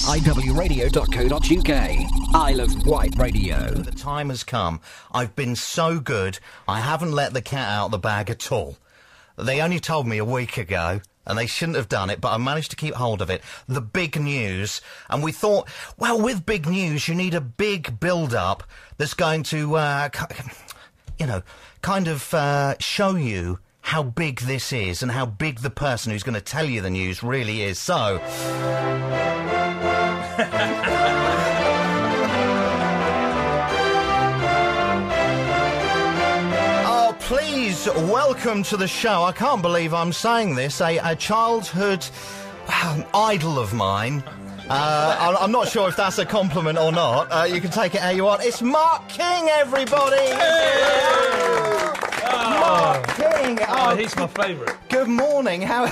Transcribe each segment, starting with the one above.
IWradio.co.uk. Isle of Wight Radio. The time has come. I've been so good, I haven't let the cat out of the bag at all. They only told me a week ago, and they shouldn't have done it, but I managed to keep hold of it. The big news. And we thought, well, with big news, you need a big build-up that's going to, kind of show you how big this is and how big the person who's going to tell you the news really is. So... Please welcome to the show, I can't believe I'm saying this, a childhood idol of mine. I'm not sure if that's a compliment or not. You can take it how you want. It's Mark King, everybody! Hey! Mark King! Oh, he's my favourite. Good morning. How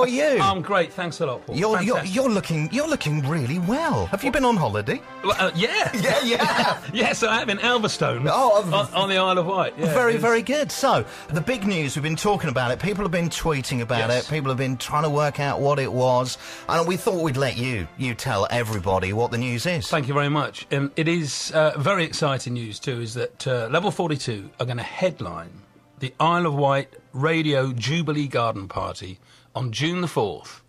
are you? I'm great. Thanks a lot, Paul. You're looking really well. Have you been on holiday? Well, yeah. Yeah. Yes, I have in Elverstone. On the Isle of Wight. Yeah, very good. So, the big news, we've been talking about it. People have been tweeting about it. People have been trying to work out what it was. And we thought we'd let you tell everybody what the news is. Thank you very much. It is very exciting news, too, is that Level 42 are going to headline the Isle of Wight Radio Jubilee Garden Party on June the 4th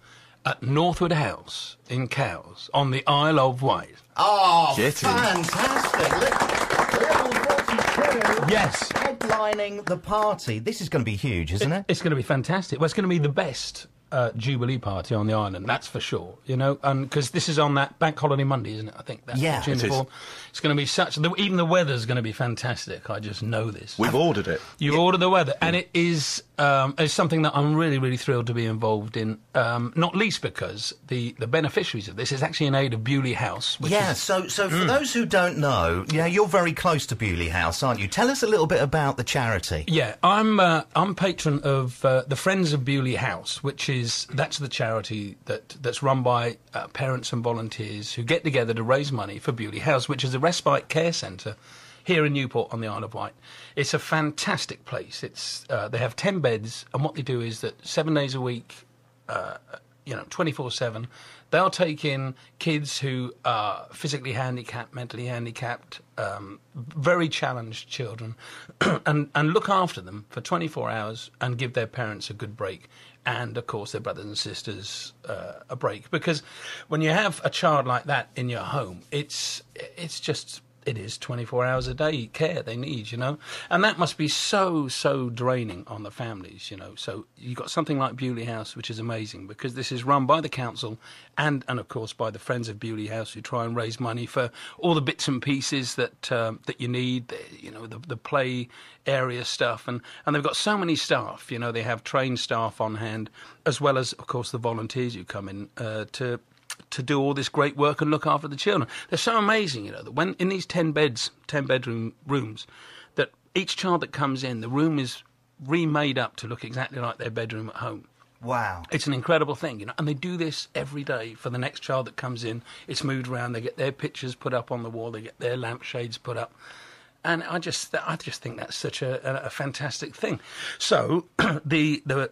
at Northwood House in Cowes on the Isle of Wight. Oh, fantastic! Level 42. Yes. Headlining the party. This is going to be huge, isn't it? It's going to be fantastic. Well, it's going to be the best Jubilee party on the island, that's for sure, and because this is on that Bank Holiday Monday, isn't it? I think that's June 4th. It's going to be even the weather's going to be fantastic. I just know this. We've ordered it. You ordered the weather, and it is something that I'm really, really thrilled to be involved in. Not least because the beneficiaries of this is actually in aid of Jubillee House. So for those who don't know, you're very close to Jubillee House, aren't you? Tell us a little bit about the charity. Yeah, I'm patron of the Friends of Jubillee House, that's the charity that's run by parents and volunteers who get together to raise money for Jubillee House, which is a respite care centre here in Newport on the Isle of Wight. It's a fantastic place. They have 10 beds, and what they do is that 7 days a week, 24/7, they'll take in kids who are physically handicapped, mentally handicapped, very challenged children, and look after them for 24 hours and give their parents a good break. And, of course, their brothers and sisters a break. Because when you have a child like that in your home, it is 24 hours a day care they need, And that must be so, so draining on the families, So you've got something like Jubillee House, which is amazing, because this is run by the council and of course, by the Friends of Jubillee House, who try and raise money for all the bits and pieces that you need, the play area stuff. And they've got so many staff, they have trained staff on hand, as well as, of course, the volunteers who come in to do all this great work and look after the children. They're so amazing, that when in these 10 bedroom rooms, that each child that comes in, the room is remade up to look exactly like their bedroom at home. Wow. It's an incredible thing, and they do this every day for the next child that comes in. It's moved around, they get their pictures put up on the wall, they get their lampshades put up. And I just think that's such a fantastic thing. So the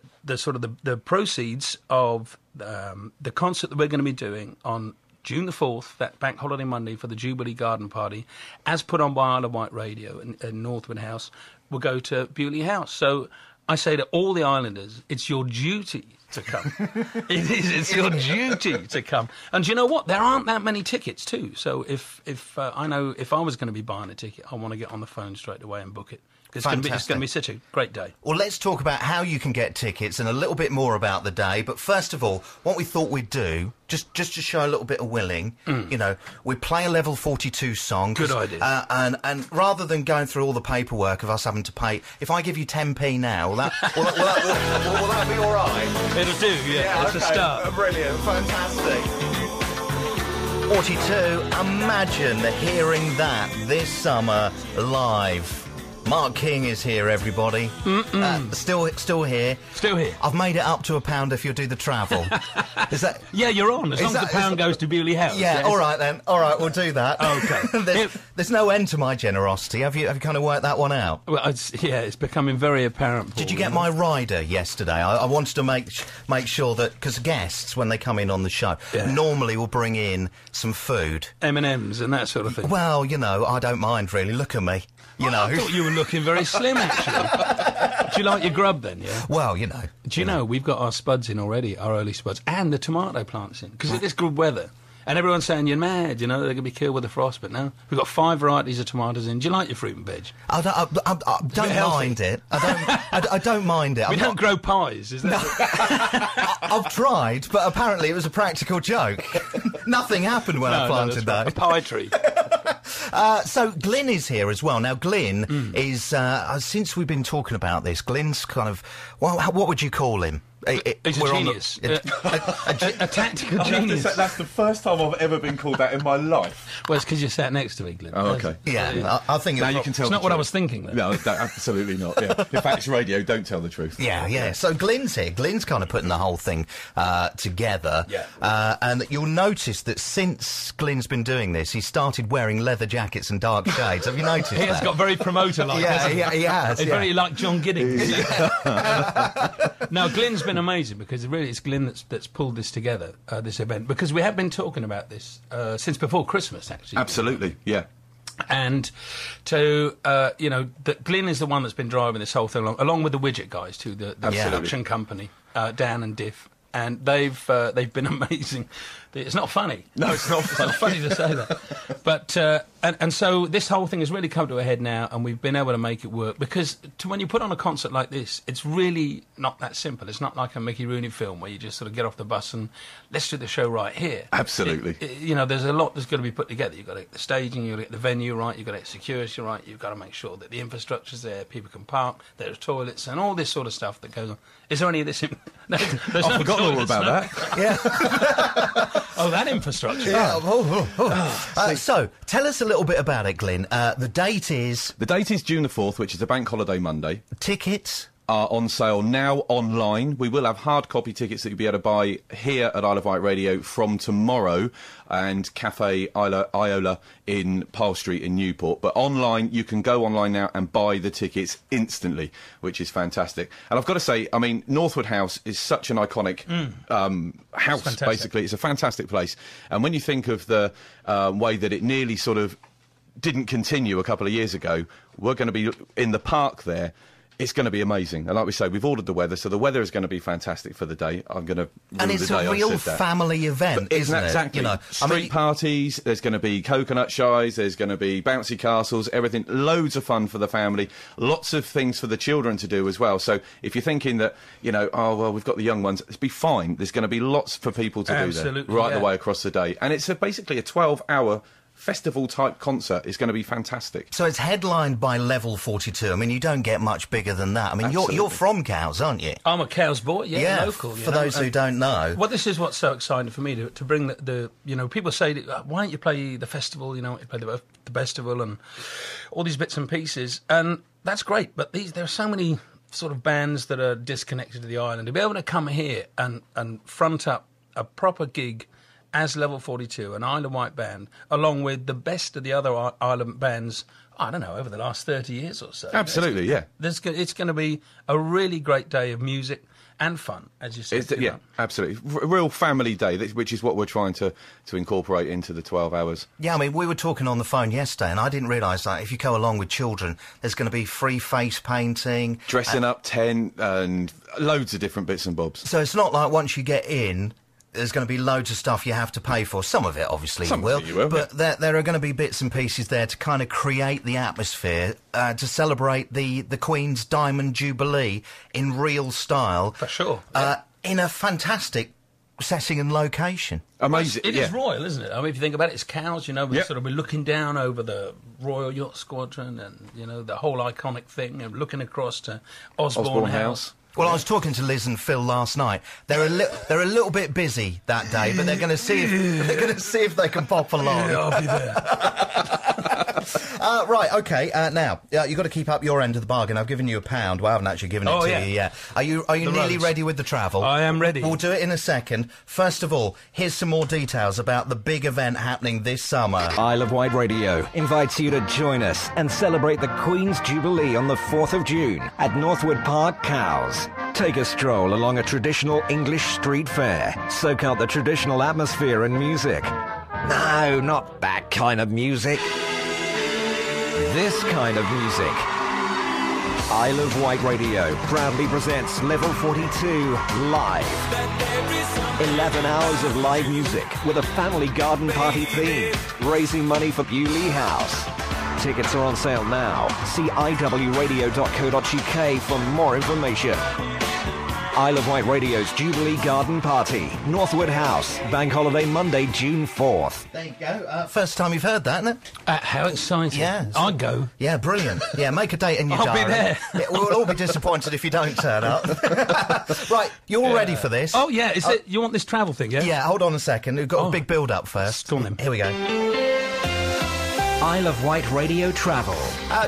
proceeds of the concert that we're going to be doing on June the 4th, that Bank Holiday Monday for the Jubilee Garden Party, as put on by Isle of Wight Radio and Northwood House, will go to Jubillee House. So I say to all the islanders, it's your duty to come. It is. It's your duty to come. And do you know what? There aren't that many tickets too. So if I know if I was going to be buying a ticket, I want to get on the phone straight away and book it. It's going to be such a great day. Well, let's talk about how you can get tickets and a little bit more about the day. But first of all, what we thought we'd do, just to show a little bit of willing, we play a Level 42 song. Good idea. And rather than going through all the paperwork of us having to pay, if I give you 10p now, will that be all right? It'll do, yeah. It's a start. Brilliant, fantastic. 42, imagine hearing that this summer live. Mark King is here, everybody. Still here. Still here. I've made it up to £1 if you'll do the travel. Is that? Yeah, you're on. As long as the pound goes to Jubillee House. Yeah, yes. all right then. All right, we'll do that. Okay. there's no end to my generosity. Have you kind of worked that one out? Well, it's becoming very apparent. Paul, Did you get my rider yesterday? I wanted to make sure that, because guests, when they come in on the show, normally will bring in some food. M&Ms and that sort of thing. Well, you know, I don't mind really. Look at me. You know. I thought you were looking very slim, actually. Do you like your grub then, yeah? Well, you know. Do you know, we've got our spuds in already, our early spuds, and the tomato plants in, because of this good weather. And everyone's saying you're mad, you know, they're going to be killed with the frost, but no. We've got 5 varieties of tomatoes in. Do you like your fruit and veg? I don't mind it. I don't mind it. We don't grow pies, is that? I've tried, but apparently it was a practical joke. Nothing happened when I planted that. A pie tree. So Glyn is here as well. Now Glyn is, since we've been talking about this, Glyn's kind of, well, what would you call him? He's a genius. A tactical genius. That's the first time I've ever been called that in my life. Well, it's because you sat next to me, Glyn. Oh, okay. Yeah, I think now you can tell. It's not what I was thinking, though. No, absolutely not. Yeah. In fact, it's radio. Don't tell the truth. Yeah. So Glyn's here. Glyn's kind of putting the whole thing together. Yeah. And you'll notice that since Glyn's been doing this, he started wearing leather jackets and dark shades. Have you noticed that? He has got very promoter-like. Yeah, he has. He's very like John Giddings. Now, Glyn's been amazing because really it's Glyn that's pulled this together, this event, because we have been talking about this since before Christmas, actually. Absolutely, yeah. And to, that Glyn is the one that's been driving this whole thing along with the Widget guys, too, the production company, Dan and Diff. And they've been amazing. It's not funny. No, it's not. It's not funny to say that. But and so this whole thing has really come to a head now, and we've been able to make it work because when you put on a concert like this, it's really not that simple. It's not like a Mickey Rooney film where you just sort of get off the bus and let's do the show right here. Absolutely. There's a lot that's got to be put together. You've got to get the staging, you've got to get the venue right, you've got to get security right, you've got to make sure that the infrastructure's there, people can park, there's toilets, and all this sort of stuff that goes on. Is there any of this? No, there's I've forgotten all about that. Yeah. Oh, that infrastructure. Yeah. So, tell us a little bit about it, Glyn. The date is... The date is June the 4th, which is a bank holiday Monday. Tickets... are on sale now online. We will have hard copy tickets that you'll be able to buy here at Isle of Wight Radio from tomorrow and Cafe Iola in Pyle Street in Newport. But online, you can go online now and buy the tickets instantly, which is fantastic. And I've got to say, I mean, Northwood House is such an iconic house, basically. It's a fantastic place. And when you think of the way that it nearly sort of didn't continue a couple of years ago, we're going to be in the park there. It's going to be amazing. And like we say, we've ordered the weather, so the weather is going to be fantastic for the day. I'm going to And it's a real family event, isn't it? Exactly. You know, Street parties, there's going to be coconut shies, there's going to be bouncy castles, everything. Loads of fun for the family. Lots of things for the children to do as well. So if you're thinking that, oh, well, we've got the young ones, it'll be fine. There's going to be lots for people to do there right the way across the day. And it's basically a 12-hour festival-type concert. Is going to be fantastic. So it's headlined by Level 42. I mean, you don't get much bigger than that. I mean, you're from Cowes, aren't you? I'm a Cowes boy, local. For those who don't know. Well, this is what's so exciting for me, to bring the people say, why don't you play the festival, you play the festival and all these bits and pieces, and that's great, but there are so many sort of bands that are disconnected to the island. To be able to come here and front up a proper gig as Level 42, an Isle of Wight band, along with the best of the other island bands, I don't know, over the last 30 years or so. Absolutely, yeah. It's going to be a really great day of music and fun, as you said. Yeah, absolutely. A real family day, which is what we're trying to incorporate into the 12 hours. Yeah, I mean, we were talking on the phone yesterday, and I didn't realise that if you go along with children, there's going to be free face painting. Dressing up, tent, and loads of different bits and bobs. So it's not like once you get in, there's going to be loads of stuff you have to pay for. Some of it, obviously, you will. But there are going to be bits and pieces there to kind of create the atmosphere, to celebrate the Queen's Diamond Jubilee in real style. For sure. In a fantastic setting and location. Amazing. It is royal, isn't it? I mean, if you think about it, it's Cowes, we're looking down over the Royal Yacht Squadron and, the whole iconic thing, and looking across to Osborne House. Well, I was talking to Liz and Phil last night. They're a little bit busy that day, but they're going to see if they can pop along. Yeah, I'll be there. Right, OK, now, you've got to keep up your end of the bargain. I've given you £1. Well, I haven't actually given it to you yet. Are you nearly ready with the travel? I am ready. We'll do it in a second. First of all, here's some more details about the big event happening this summer. Isle of Wight Radio invites you to join us and celebrate the Queen's Jubilee on the 4th of June at Northwood Park, Cowes. Take a stroll along a traditional English street fair. Soak out the traditional atmosphere and music. No, not that kind of music. This kind of music. Isle of Wight Radio proudly presents Level 42 Live. 11 hours of live music with a family garden party theme, raising money for Jubillee House. Tickets are on sale now. See IWradio.co.uk for more information. Isle of Wight Radio's Jubilee Garden Party, Northwood House, Bank Holiday Monday, June 4th. There you go. First time you've heard that, isn't it? How exciting. Yeah. I'd go. Yeah, brilliant. Yeah, make a date in your I'll diary. be there. Yeah, we'll all be disappointed if you don't turn up. Right, you're all ready for this? Oh, yeah. Is it? You want this travel thing, yeah? Yeah, hold on a second. We've got a big build-up first. Go on then. Here we go. Isle of Wight Radio Travel.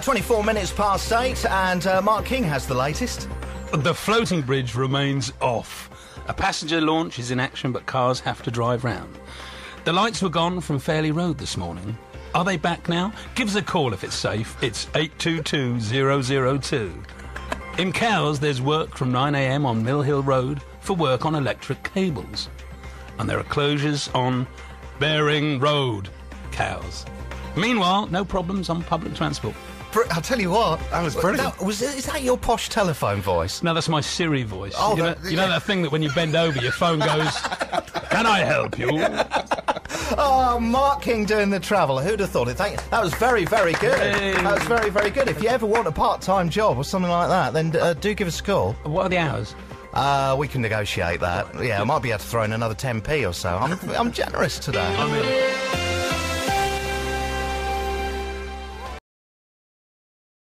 24 minutes past 8, and Mark King has the latest. The floating bridge remains off. A passenger launch is in action, but cars have to drive round. The lights were gone from Fairley Road this morning. Are they back now? Give us a call if it's safe. It's 822-002. In Cowes, there's work from 9 a.m. on Mill Hill Road for work on electric cables. And there are closures on Baring Road, Cowes. Meanwhile, no problems on public transport. I'll tell you what. That was brilliant. Is that your posh telephone voice? No, that's my Siri voice. Oh, you know that thing that when you bend over, your phone goes, "Can I help you?" Oh, Mark King doing the travel. Who'd have thought it? That was very, very good. Hey. That was very, very good. If you ever want a part-time job or something like that, then do give us a call. What are the hours? We can negotiate that. Yeah, I might be able to throw in another 10p or so. I'm generous today. I mean...